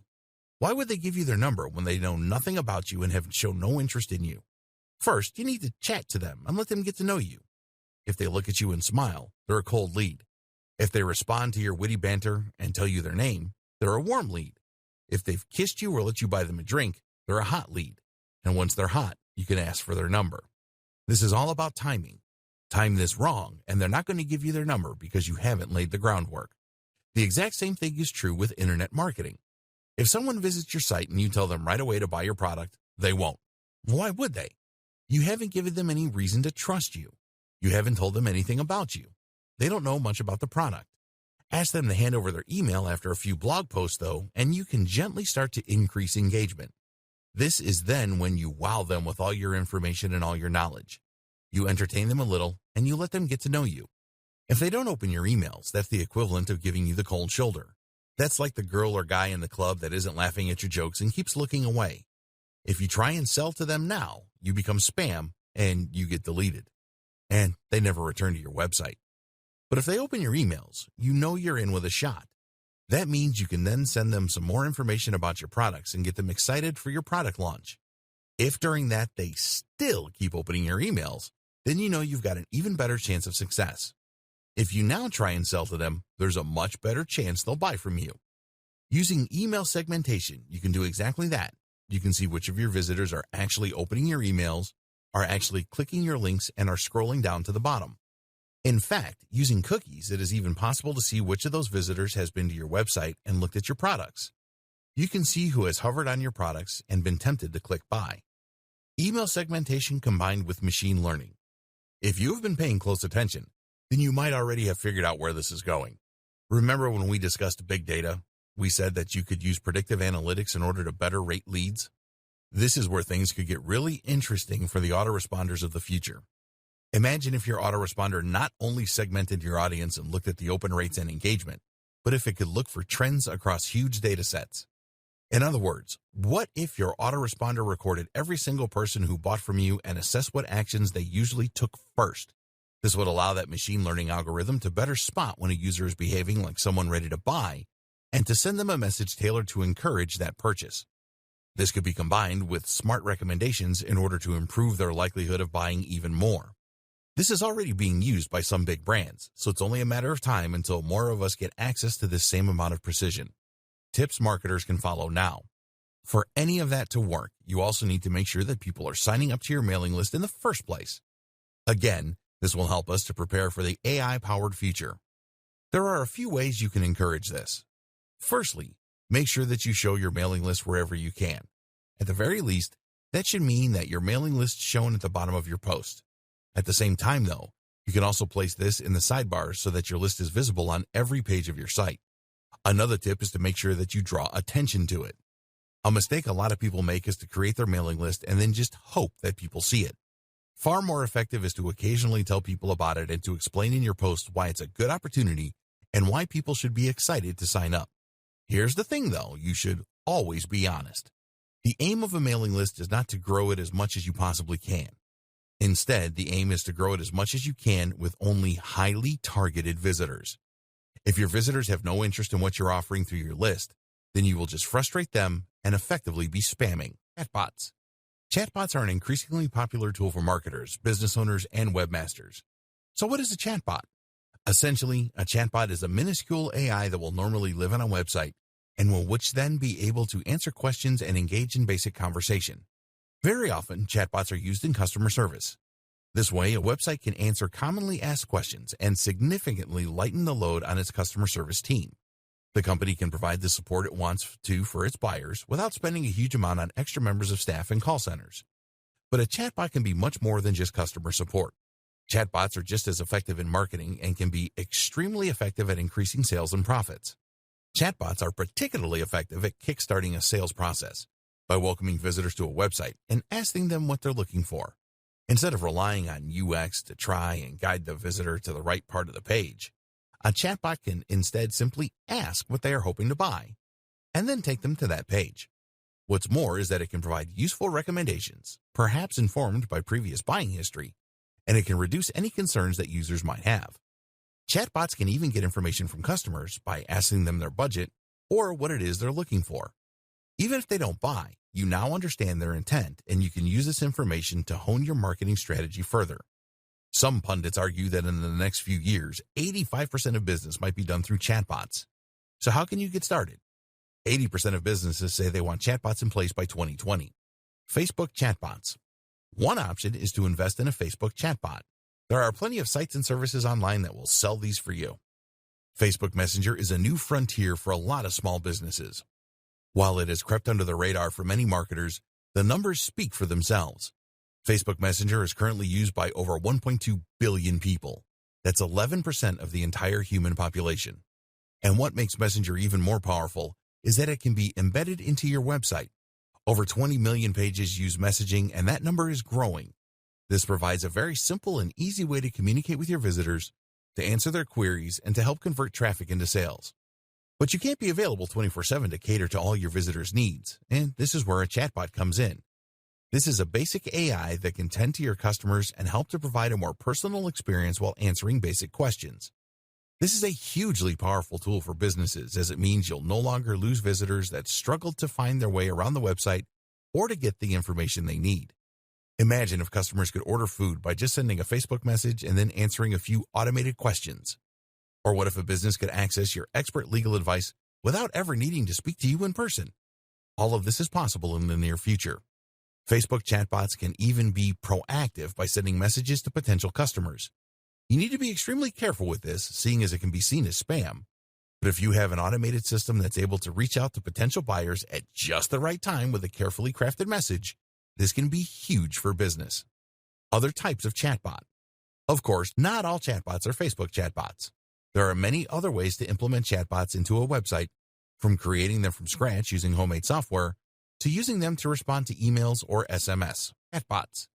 Why would they give you their number when they know nothing about you and have shown no interest in you? First, you need to chat to them and let them get to know you. If they look at you and smile, they're a cold lead. If they respond to your witty banter and tell you their name, they're a warm lead. If they've kissed you or let you buy them a drink, they're a hot lead. And once they're hot, you can ask for their number. This is all about timing. Time this wrong, and they're not going to give you their number because you haven't laid the groundwork. The exact same thing is true with internet marketing. If someone visits your site and you tell them right away to buy your product, they won't. Why would they? You haven't given them any reason to trust you. You haven't told them anything about you. They don't know much about the product. Ask them to hand over their email after a few blog posts, though, and you can gently start to increase engagement. This is then when you wow them with all your information and all your knowledge. You entertain them a little, and you let them get to know you. If they don't open your emails, that's the equivalent of giving you the cold shoulder. That's like the girl or guy in the club that isn't laughing at your jokes and keeps looking away. If you try and sell to them now, you become spam, and you get deleted. and they never return to your website. But if they open your emails, you know you're in with a shot. That means you can then send them some more information about your products and get them excited for your product launch. If during that they still keep opening your emails, then you know you've got an even better chance of success. If you now try and sell to them, there's a much better chance they'll buy from you. Using email segmentation, you can do exactly that. You can see which of your visitors are actually opening your emails, are actually clicking your links, and are scrolling down to the bottom. In fact, using cookies, it is even possible to see which of those visitors has been to your website and looked at your products. You can see who has hovered on your products and been tempted to click buy. Email segmentation combined with machine learning. If you have been paying close attention, then you might already have figured out where this is going. Remember when we discussed big data? We said that you could use predictive analytics in order to better rate leads. This is where things could get really interesting for the autoresponders of the future. Imagine if your autoresponder not only segmented your audience and looked at the open rates and engagement, but if it could look for trends across huge data sets. In other words, what if your autoresponder recorded every single person who bought from you and assessed what actions they usually took first? This would allow that machine learning algorithm to better spot when a user is behaving like someone ready to buy and to send them a message tailored to encourage that purchase. This could be combined with smart recommendations in order to improve their likelihood of buying even more. This is already being used by some big brands, so it's only a matter of time until more of us get access to this same amount of precision. Tips marketers can follow now. For any of that to work, you also need to make sure that people are signing up to your mailing list in the first place. Again, this will help us to prepare for the AI-powered future. There are a few ways you can encourage this. Firstly, make sure that you show your mailing list wherever you can. At the very least, that should mean that your mailing list is shown at the bottom of your post. At the same time, though, you can also place this in the sidebar so that your list is visible on every page of your site. Another tip is to make sure that you draw attention to it. A mistake a lot of people make is to create their mailing list and then just hope that people see it. Far more effective is to occasionally tell people about it and to explain in your post why it's a good opportunity and why people should be excited to sign up. Here's the thing, though, you should always be honest. The aim of a mailing list is not to grow it as much as you possibly can. Instead, the aim is to grow it as much as you can with only highly targeted visitors. If your visitors have no interest in what you're offering through your list, then you will just frustrate them and effectively be spamming. Chatbots. Chatbots are an increasingly popular tool for marketers, business owners, and webmasters. So what is a chatbot? Essentially, a chatbot is a minuscule AI that will normally live on a website and will which then be able to answer questions and engage in basic conversation. Very often, chatbots are used in customer service. This way, a website can answer commonly asked questions and significantly lighten the load on its customer service team. The company can provide the support it wants to for its buyers without spending a huge amount on extra members of staff and call centers. But a chatbot can be much more than just customer support. Chatbots are just as effective in marketing and can be extremely effective at increasing sales and profits. Chatbots are particularly effective at kickstarting a sales process by welcoming visitors to a website and asking them what they're looking for. Instead of relying on UX to try and guide the visitor to the right part of the page, a chatbot can instead simply ask what they are hoping to buy and then take them to that page. What's more is that it can provide useful recommendations, perhaps informed by previous buying history, and it can reduce any concerns that users might have. Chatbots can even get information from customers by asking them their budget or what it is they're looking for. Even if they don't buy, you now understand their intent, and you can use this information to hone your marketing strategy further. Some pundits argue that in the next few years, 85% of business might be done through chatbots. So how can you get started? 80% of businesses say they want chatbots in place by 2020. Facebook chatbots. One option is to invest in a Facebook chatbot. There are plenty of sites and services online that will sell these for you. Facebook Messenger is a new frontier for a lot of small businesses. While it has crept under the radar for many marketers, the numbers speak for themselves. Facebook Messenger is currently used by over 1.2 billion people. That's 11% of the entire human population. And what makes Messenger even more powerful is that it can be embedded into your website. Over 20 million pages use messaging, and that number is growing. This provides a very simple and easy way to communicate with your visitors, to answer their queries, and to help convert traffic into sales. But you can't be available 24/7 to cater to all your visitors' needs, and this is where a chatbot comes in. This is a basic AI that can tend to your customers and help to provide a more personal experience while answering basic questions. This is a hugely powerful tool for businesses, as it means you'll no longer lose visitors that struggle to find their way around the website or to get the information they need. Imagine if customers could order food by just sending a Facebook message and then answering a few automated questions. Or what if a business could access your expert legal advice without ever needing to speak to you in person? All of this is possible in the near future. Facebook chatbots can even be proactive by sending messages to potential customers. You need to be extremely careful with this, seeing as it can be seen as spam. But if you have an automated system that's able to reach out to potential buyers at just the right time with a carefully crafted message, this can be huge for business. Other types of chatbot. Of course, not all chatbots are Facebook chatbots. There are many other ways to implement chatbots into a website, from creating them from scratch using homemade software to using them to respond to emails or SMS. Chatbots.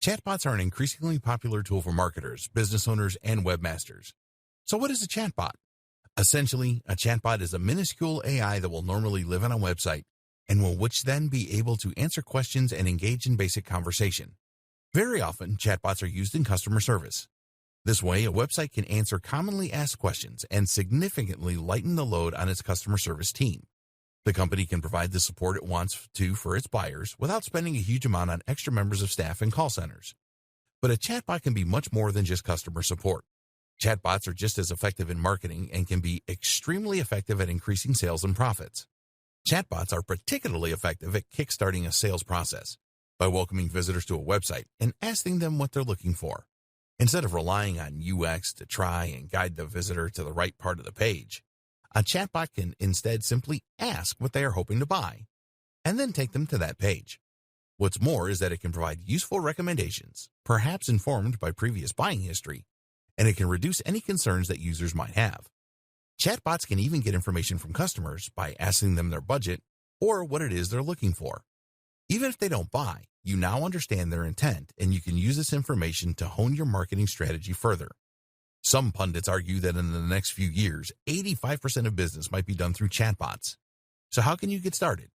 Chatbots are an increasingly popular tool for marketers, business owners, and webmasters. So what is a chatbot? Essentially, a chatbot is a minuscule AI that will normally live on a website and which then be able to answer questions and engage in basic conversation. Very often, chatbots are used in customer service. This way, a website can answer commonly asked questions and significantly lighten the load on its customer service team. The company can provide the support it wants to for its buyers without spending a huge amount on extra members of staff and call centers. But a chatbot can be much more than just customer support. Chatbots are just as effective in marketing and can be extremely effective at increasing sales and profits. Chatbots are particularly effective at kickstarting a sales process by welcoming visitors to a website and asking them what they're looking for. Instead of relying on UX to try and guide the visitor to the right part of the page, a chatbot can instead simply ask what they are hoping to buy and then take them to that page. What's more is that it can provide useful recommendations, perhaps informed by previous buying history, and it can reduce any concerns that users might have. Chatbots can even get information from customers by asking them their budget or what it is they're looking for. Even if they don't buy, you now understand their intent, and you can use this information to hone your marketing strategy further. Some pundits argue that in the next few years, 85% of business might be done through chatbots. So how can you get started?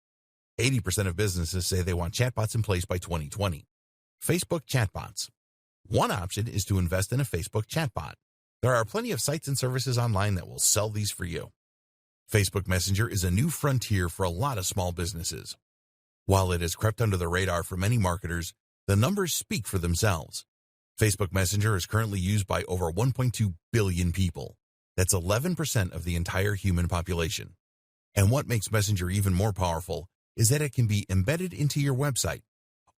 80% of businesses say they want chatbots in place by 2020. Facebook chatbots. One option is to invest in a Facebook chatbot. There are plenty of sites and services online that will sell these for you. Facebook Messenger is a new frontier for a lot of small businesses. While it has crept under the radar for many marketers, the numbers speak for themselves. Facebook Messenger is currently used by over 1.2 billion people. That's 11% of the entire human population. And what makes Messenger even more powerful is that it can be embedded into your website.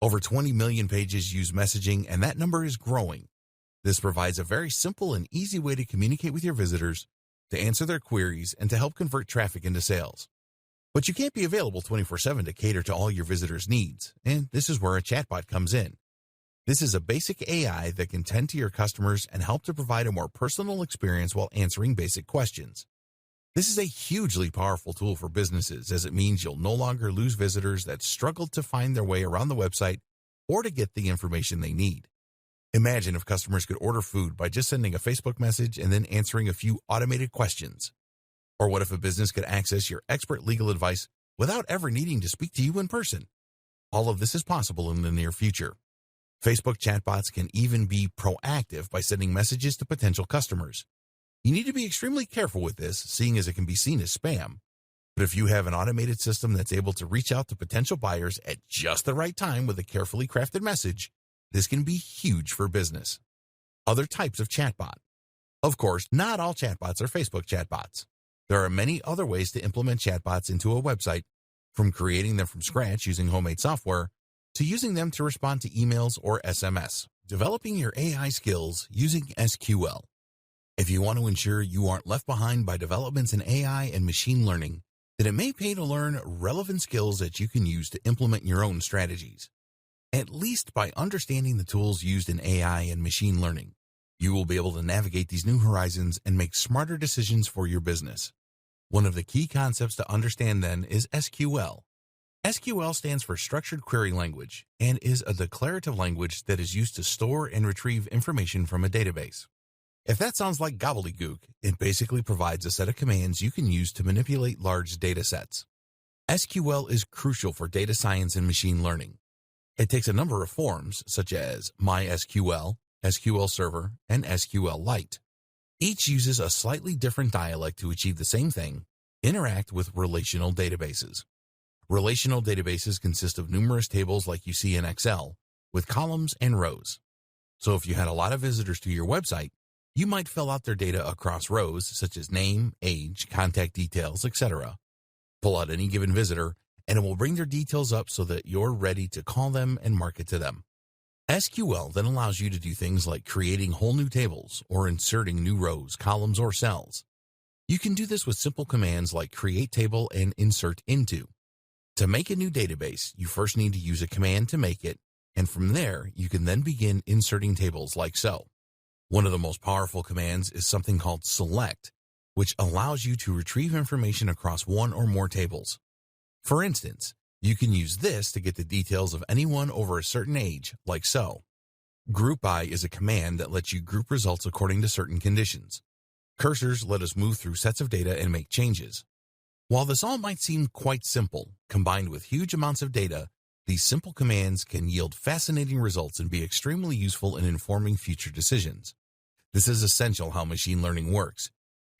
Over 20 million pages use messaging, and that number is growing. This provides a very simple and easy way to communicate with your visitors, to answer their queries, and to help convert traffic into sales. But you can't be available 24/7 to cater to all your visitors' needs, and this is where a chatbot comes in. This is a basic AI that can tend to your customers and help to provide a more personal experience while answering basic questions. This is a hugely powerful tool for businesses, as it means you'll no longer lose visitors that struggle to find their way around the website or to get the information they need. Imagine if customers could order food by just sending a Facebook message and then answering a few automated questions. Or what if a business could access your expert legal advice without ever needing to speak to you in person? All of this is possible in the near future. Facebook chatbots can even be proactive by sending messages to potential customers. You need to be extremely careful with this, seeing as it can be seen as spam. But if you have an automated system that's able to reach out to potential buyers at just the right time with a carefully crafted message, this can be huge for business. Other types of chatbot. Of course, not all chatbots are Facebook chatbots. There are many other ways to implement chatbots into a website, from creating them from scratch using homemade software to using them to respond to emails or SMS. Developing your AI skills using SQL. If you want to ensure you aren't left behind by developments in AI and machine learning, then it may pay to learn relevant skills that you can use to implement your own strategies. At least by understanding the tools used in AI and machine learning, you will be able to navigate these new horizons and make smarter decisions for your business. One of the key concepts to understand then is SQL. SQL stands for Structured Query Language and is a declarative language that is used to store and retrieve information from a database. If that sounds like gobbledygook, it basically provides a set of commands you can use to manipulate large data sets. SQL is crucial for data science and machine learning. It takes a number of forms, such as MySQL, SQL Server, and SQLite. Each uses a slightly different dialect to achieve the same thing: interact with relational databases. Relational databases consist of numerous tables like you see in Excel, with columns and rows. So if you had a lot of visitors to your website, you might fill out their data across rows such as name, age, contact details, etc. Pull out any given visitor, and it will bring their details up so that you're ready to call them and market to them. SQL then allows you to do things like creating whole new tables or inserting new rows, columns, or cells. You can do this with simple commands like create table and insert into. To make a new database, you first need to use a command to make it, and from there, you can then begin inserting tables like so. One of the most powerful commands is something called select, which allows you to retrieve information across one or more tables. For instance, you can use this to get the details of anyone over a certain age, like so. Group by is a command that lets you group results according to certain conditions. Cursors let us move through sets of data and make changes. While this all might seem quite simple, combined with huge amounts of data, these simple commands can yield fascinating results and be extremely useful in informing future decisions. This is essential how machine learning works.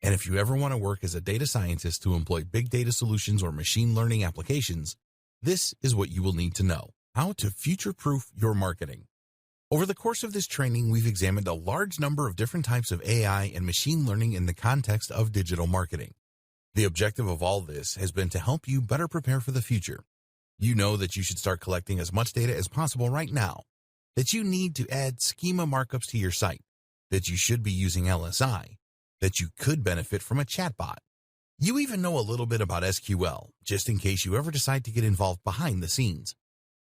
And if you ever want to work as a data scientist to employ big data solutions or machine learning applications, this is what you will need to know: how to future-proof your marketing. Over the course of this training, we've examined a large number of different types of AI and machine learning in the context of digital marketing. The objective of all this has been to help you better prepare for the future. You know that you should start collecting as much data as possible right now, that you need to add schema markups to your site, that you should be using LSI, that you could benefit from a chatbot. You even know a little bit about SQL, just in case you ever decide to get involved behind the scenes.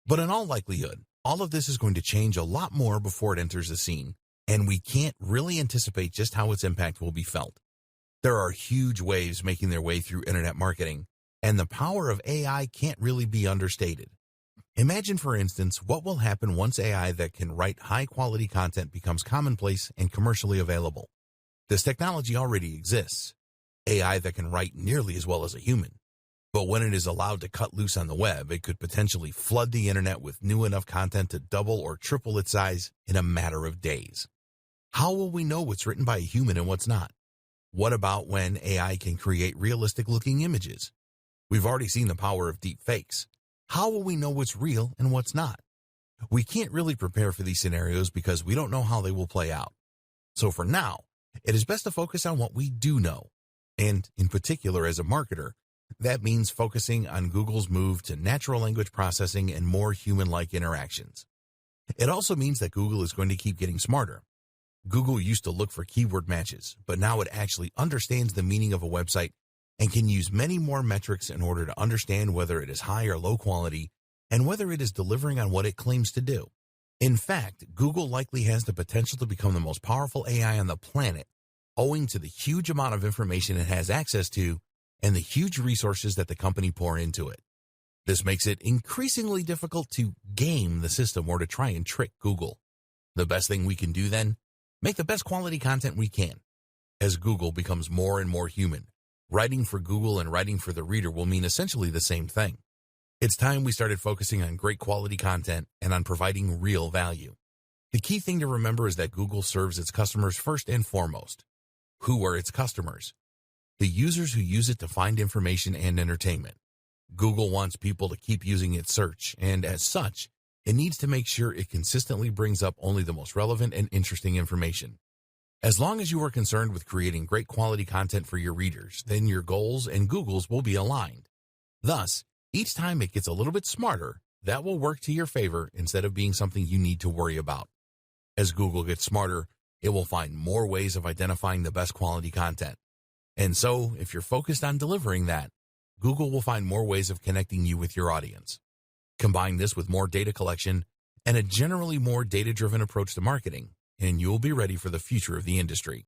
But in all likelihood, all of this is going to change a lot more before it enters the scene, and we can't really anticipate just how its impact will be felt. There are huge waves making their way through internet marketing, and the power of AI can't really be understated. Imagine, for instance, what will happen once AI that can write high-quality content becomes commonplace and commercially available. This technology already exists. AI that can write nearly as well as a human. But when it is allowed to cut loose on the web, it could potentially flood the internet with new enough content to double or triple its size in a matter of days. How will we know what's written by a human and what's not? What about when AI can create realistic-looking images? We've already seen the power of deep fakes. How will we know what's real and what's not? We can't really prepare for these scenarios because we don't know how they will play out. So for now, it is best to focus on what we do know. And in particular, as a marketer, that means focusing on Google's move to natural language processing and more human-like interactions. It also means that Google is going to keep getting smarter. Google used to look for keyword matches, but now it actually understands the meaning of a website and can use many more metrics in order to understand whether it is high or low quality and whether it is delivering on what it claims to do. In fact, Google likely has the potential to become the most powerful AI on the planet, owing to the huge amount of information it has access to and the huge resources that the company pour into it. This makes it increasingly difficult to game the system or to try and trick Google. The best thing we can do then? Make the best quality content we can. As Google becomes more and more human, writing for Google and writing for the reader will mean essentially the same thing. It's time we started focusing on great quality content and on providing real value. The key thing to remember is that Google serves its customers first and foremost. Who are its customers? The users who use it to find information and entertainment. Google wants people to keep using its search, and as such, it needs to make sure it consistently brings up only the most relevant and interesting information. As long as you are concerned with creating great quality content for your readers, then your goals and Google's will be aligned. Thus, each time it gets a little bit smarter, that will work to your favor instead of being something you need to worry about. As Google gets smarter, it will find more ways of identifying the best quality content. And so, if you're focused on delivering that, Google will find more ways of connecting you with your audience. Combine this with more data collection and a generally more data-driven approach to marketing, and you'll be ready for the future of the industry.